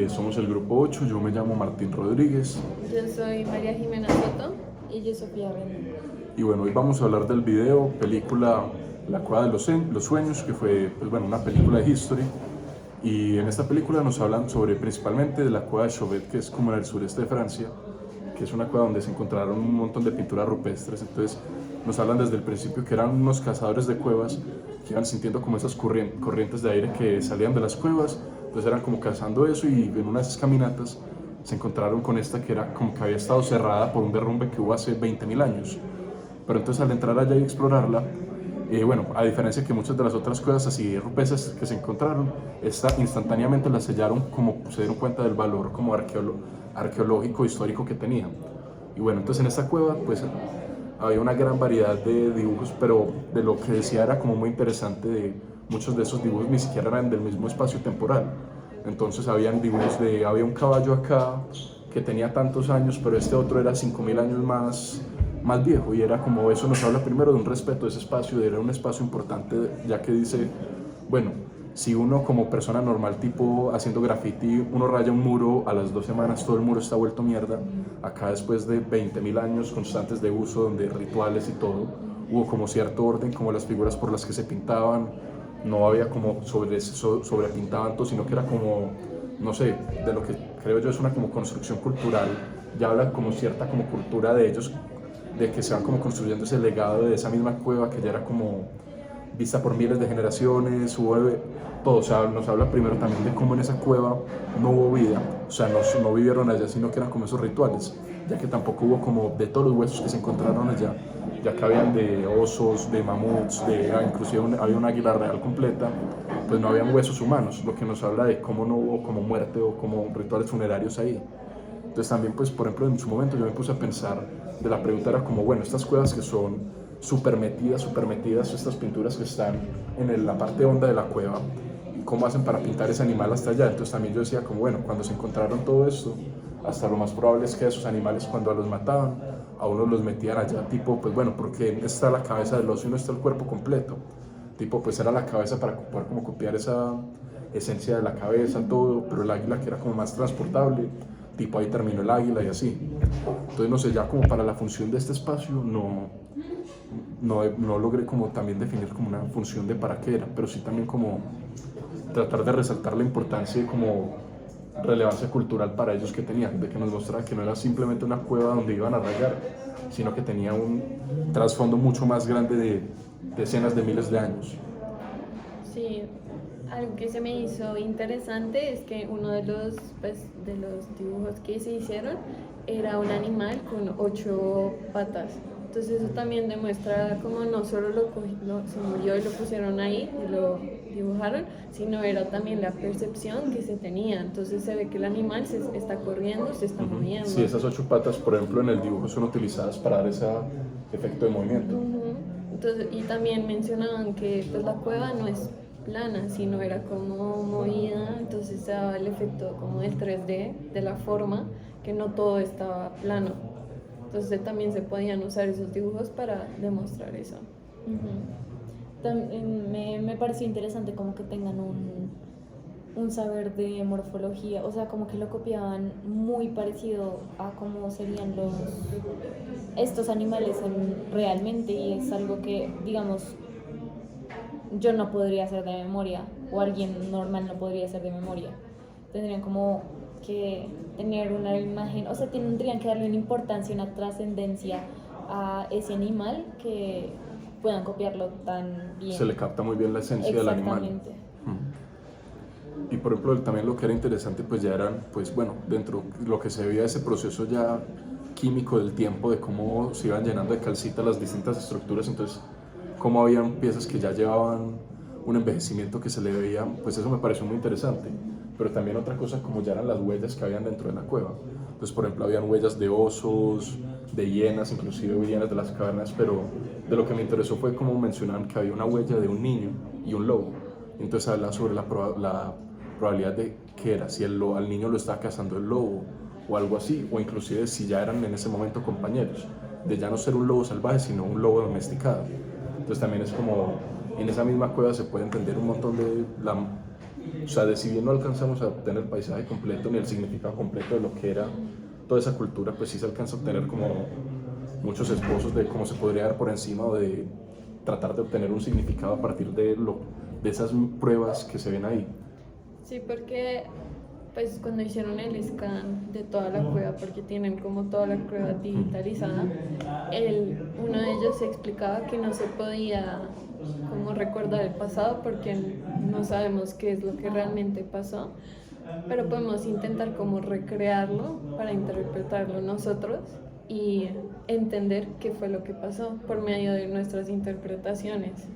Somos el grupo 8. Yo me llamo Martín Rodríguez Yo soy María Jimena Soto. Y yo, Sofía Reina. y bueno, hoy vamos a hablar del video, película La Cueva de los Sueños, que fue una película de History. Y en esta película nos hablan sobre principalmente de la cueva de Chauvet, que es como en el sureste de Francia, que es una cueva donde se encontraron un montón de pinturas rupestres. Entonces nos hablan desde el principio que eran unos cazadores de cuevas que iban sintiendo como esas corrientes de aire que salían de las cuevas. Entonces eran como cazando eso, y en una de esas caminatas se encontraron con esta que era como que había estado cerrada por un derrumbe que hubo hace 20.000 años. Pero entonces al entrar allá y explorarla, a diferencia que muchas de las otras cuevas así rupestres que se encontraron, esta instantáneamente la sellaron, como se dieron cuenta del valor como arqueológico histórico que tenía. Y bueno, entonces en esta cueva pues había una gran variedad de dibujos, pero de lo que decía era como muy interesante, de muchos de esos dibujos ni siquiera eran del mismo espacio temporal. Entonces habían dibujos había un caballo acá que tenía tantos años, pero este otro era 5.000 años más viejo, y era como, eso nos habla primero de un respeto de ese espacio, de era un espacio importante, ya que dice, bueno, si uno como persona normal, tipo haciendo graffiti, uno raya un muro, a las 2 semanas todo el muro está vuelto mierda. Acá después de 20.000 años constantes de uso, donde rituales y todo, hubo como cierto orden, como las figuras por las que se pintaban, no había como sobrepintaban todo, sino que era como, no sé, de lo que creo yo es una como construcción cultural, ya habla como cierta como cultura de ellos, de que se van como construyendo ese legado de esa misma cueva que ya era como vista por miles de generaciones, todo. O sea, nos habla primero también de cómo en esa cueva no hubo vida, o sea, no vivieron allá, sino que eran como esos rituales, ya que tampoco hubo como de todos los huesos que se encontraron allá, ya que habían de osos, de mamuts, inclusive había una águila real completa, pues no habían huesos humanos, lo que nos habla de cómo no hubo como muerte o como rituales funerarios ahí. Entonces también, pues, por ejemplo, en su momento yo me puse a pensar, de la pregunta era como, bueno, estas cuevas que son súper metidas, estas pinturas que están en la parte honda de la cueva, ¿cómo hacen para pintar ese animal hasta allá? Entonces también yo decía como, bueno, cuando se encontraron todo esto, hasta lo más probable es que esos animales, cuando los mataban, a uno los metían allá, tipo, pues bueno, porque está la cabeza del oso y no está el cuerpo completo, tipo, pues era la cabeza para poder como copiar esa esencia de la cabeza, todo, pero el águila, que era como más transportable, tipo ahí terminó el águila y así. Entonces no sé, ya como para la función de este espacio no logré como también definir como una función de para qué era, pero sí también como tratar de resaltar la importancia y como relevancia cultural para ellos que tenían, de que nos mostrara que no era simplemente una cueva donde iban a rayar, sino que tenía un trasfondo mucho más grande de decenas de miles de años. Sí, algo que se me hizo interesante es que uno de los dibujos que se hicieron era un animal con 8 patas. Entonces eso también demuestra como no solo se murió y lo pusieron ahí y lo dibujaron, sino era también la percepción que se tenía. Entonces se ve que el animal se está corriendo, se está moviendo. Sí, esas 8 patas, por ejemplo, en el dibujo son utilizadas para dar ese efecto de movimiento. Entonces, y también mencionaban que pues, la cueva no es plana, sino era como movida, entonces se daba el efecto como del 3D, de la forma, que no todo estaba plano. Entonces también se podían usar esos dibujos para demostrar eso. También me pareció interesante como que tengan un saber de morfología, o sea, como que lo copiaban muy parecido a cómo serían estos animales realmente, y es algo que, digamos, yo no podría hacer de memoria, o alguien normal no podría hacer de memoria. Tendrían como que tener una imagen, o sea, tendrían que darle una importancia, una trascendencia a ese animal, que puedan copiarlo tan bien. Se le capta muy bien la esencia del animal. Exactamente. Y por ejemplo, también lo que era interesante, pues ya eran, pues bueno, dentro de lo que se veía ese proceso ya químico del tiempo, de cómo se iban llenando de calcita las distintas estructuras, entonces cómo habían piezas que ya llevaban un envejecimiento que se le veía, pues eso me pareció muy interesante. Pero también otra cosa, como ya eran las huellas que habían dentro de la cueva. Entonces, por ejemplo, habían huellas de osos, de hienas, inclusive hienas de las cavernas, pero de lo que me interesó fue cómo mencionaban que había una huella de un niño y un lobo. Entonces habla sobre la probabilidad de que era, si al niño lo estaba cazando el lobo o algo así, o inclusive si ya eran en ese momento compañeros, de ya no ser un lobo salvaje, sino un lobo domesticado. Entonces también es como, en esa misma cueva se puede entender un montón de O sea, de si bien no alcanzamos a obtener el paisaje completo ni el significado completo de lo que era toda esa cultura, pues sí se alcanza a obtener como muchos esbozos de cómo se podría dar por encima o de tratar de obtener un significado a partir de esas pruebas que se ven ahí. Sí, porque pues cuando hicieron el scan de toda la cueva, porque tienen como toda la cueva digitalizada, uno de ellos explicaba que no se podía como recordar el pasado porque no sabemos qué es lo que realmente pasó, pero podemos intentar como recrearlo para interpretarlo nosotros y entender qué fue lo que pasó por medio de nuestras interpretaciones.